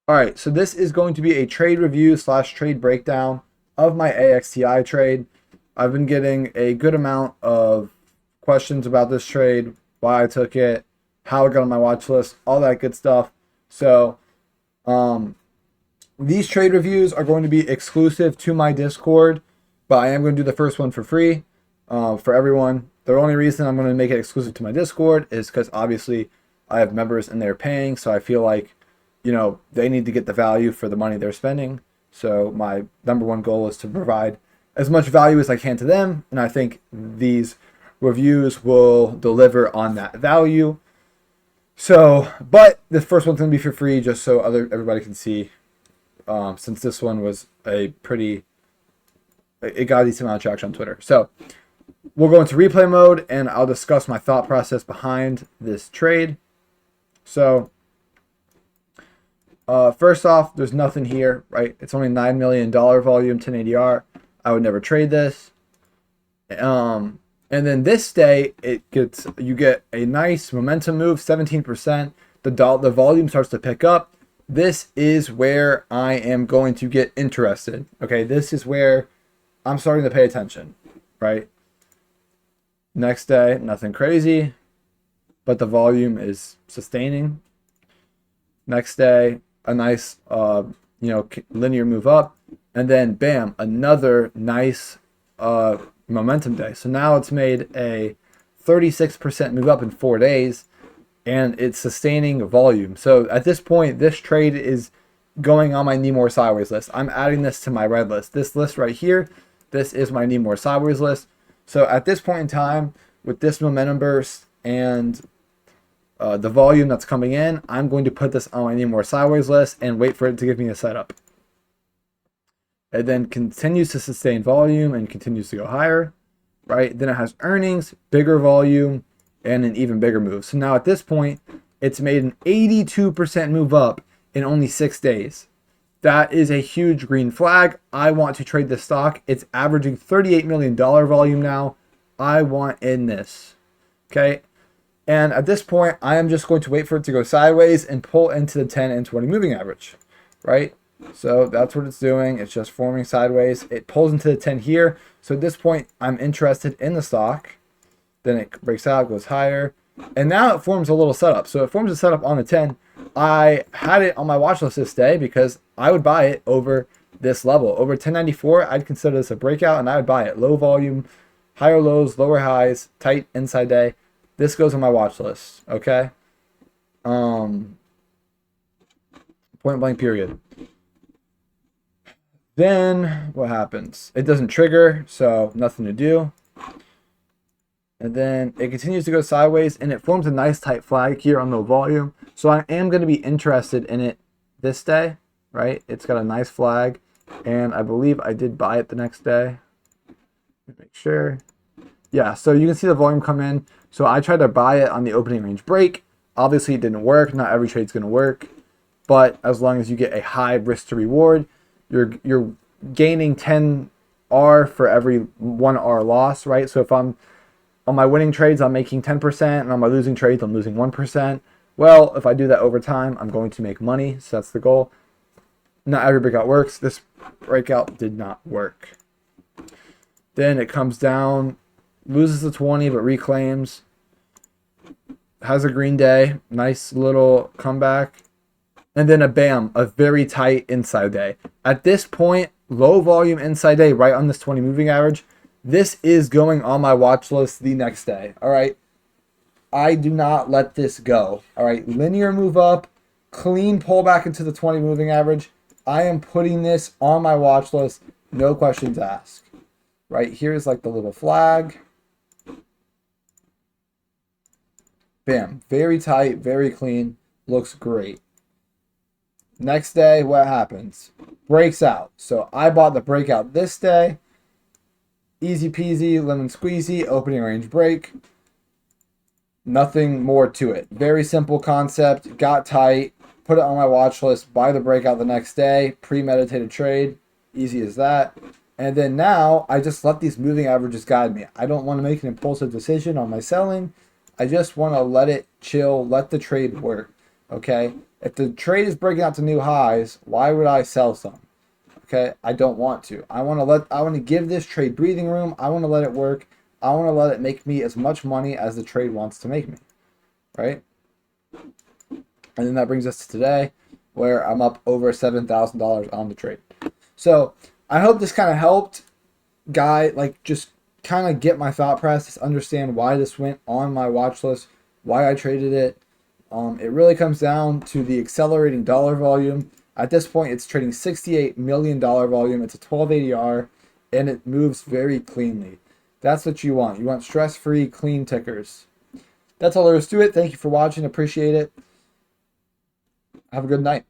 All right, so this is going to be a trade review slash trade breakdown of my AXTI trade. I've been getting a good amount of questions about this trade, why I took it, how it got on my watch list, all that good stuff. So, these trade reviews are going to be exclusive to my Discord, but I am going to do the first one for free for everyone. The only reason I'm going to make it exclusive to my Discord is because obviously I have members and they're paying, so I feel like they need to get the value for the money they're spending. So my number one goal is to provide as much value as I can to them, and I think these reviews will deliver on that value. So, but the first one's gonna be for free, just so everybody can see. Since this one was it got a decent amount of traction on Twitter. So we'll go into replay mode, and I'll discuss my thought process behind this trade. So. First off, there's nothing here, right? It's only $9 million volume, 10 ADR. I would never trade this. And then this day, you get a nice momentum move, 17%. The volume starts to pick up. This is where I am going to get interested. Okay, this is where I'm starting to pay attention, right? Next day, nothing crazy, but the volume is sustaining. Next day, a nice linear move up, and then bam, another nice momentum day. So now it's made a 36% move up in 4 days, and it's sustaining volume. So at this point, this trade is going on my need more sideways list. I'm adding this to my red list. This list right here, this is my need more sideways list. So at this point in time, with this momentum burst and the volume that's coming in, I'm going to put this on my need more sideways list and wait for it to give me a setup. It then continues to sustain volume and continues to go higher, right? Then it has earnings, bigger volume, and an even bigger move. So now at this point, it's made an 82% move up in only 6 days. That is a huge green flag. I want to trade this stock. It's averaging $38 million volume now. I want in this. Okay. And at this point, I am just going to wait for it to go sideways and pull into the 10 and 20 moving average, right? So that's what it's doing. It's just forming sideways. It pulls into the 10 here. So at this point, I'm interested in the stock. Then it breaks out, goes higher. And now it forms a little setup. So it forms a setup on the 10. I had it on my watch list this day because I would buy it over this level. Over 1094, I'd consider this a breakout, and I would buy it. Low volume, higher lows, lower highs, tight inside day. This goes on my watch list, okay? Point blank period. Then what happens? It doesn't trigger, so nothing to do. And then it continues to go sideways, and it forms a nice tight flag here on low volume. So I am going to be interested in it this day, right? It's got a nice flag, and I believe I did buy it the next day. Let me make sure. Yeah, so you can see the volume come in. So I tried to buy it on the opening range break. Obviously, it didn't work. Not every trade's going to work. But as long as you get a high risk to reward, you're gaining 10 R for every 1 R loss, right? So if I'm on my winning trades, I'm making 10%, and on my losing trades, I'm losing 1%. Well, if I do that over time, I'm going to make money. So that's the goal. Not every breakout works. This breakout did not work. Then it comes down, loses the 20, but reclaims. Has a green day. Nice little comeback. And then a very tight inside day. At this point, low volume inside day right on this 20 moving average. This is going on my watch list the next day. All right. I do not let this go. All right. Linear move up. Clean pullback into the 20 moving average. I am putting this on my watch list. No questions asked. Right. Here's like the little flag. Bam. Very tight. Very clean. Looks great. Next day, what happens? Breaks out. So I bought the breakout this day. Easy peasy, lemon squeezy, opening range break. Nothing more to it. Very simple concept. Got tight. Put it on my watch list. Buy the breakout the next day. Premeditated trade. Easy as that. And then now, I just let these moving averages guide me. I don't want to make an impulsive decision on my selling. I just want to let it chill. Let the trade work. Okay? If the trade is breaking out to new highs, why would I sell some? Okay, I don't want to. I want to give this trade breathing room. I want to let it work. I want to let it make me as much money as the trade wants to make me, right? And then that brings us to today, where I'm up over $7,000 on the trade. So I hope this kind of helped, just kind of get my thought process, understand why this went on my watch list, why I traded it. It really comes down to the accelerating dollar volume. At this point, it's trading $68 million volume. It's a 12 ADR, and it moves very cleanly. That's what you want. You want stress-free, clean tickers. That's all there is to it. Thank you for watching. Appreciate it. Have a good night.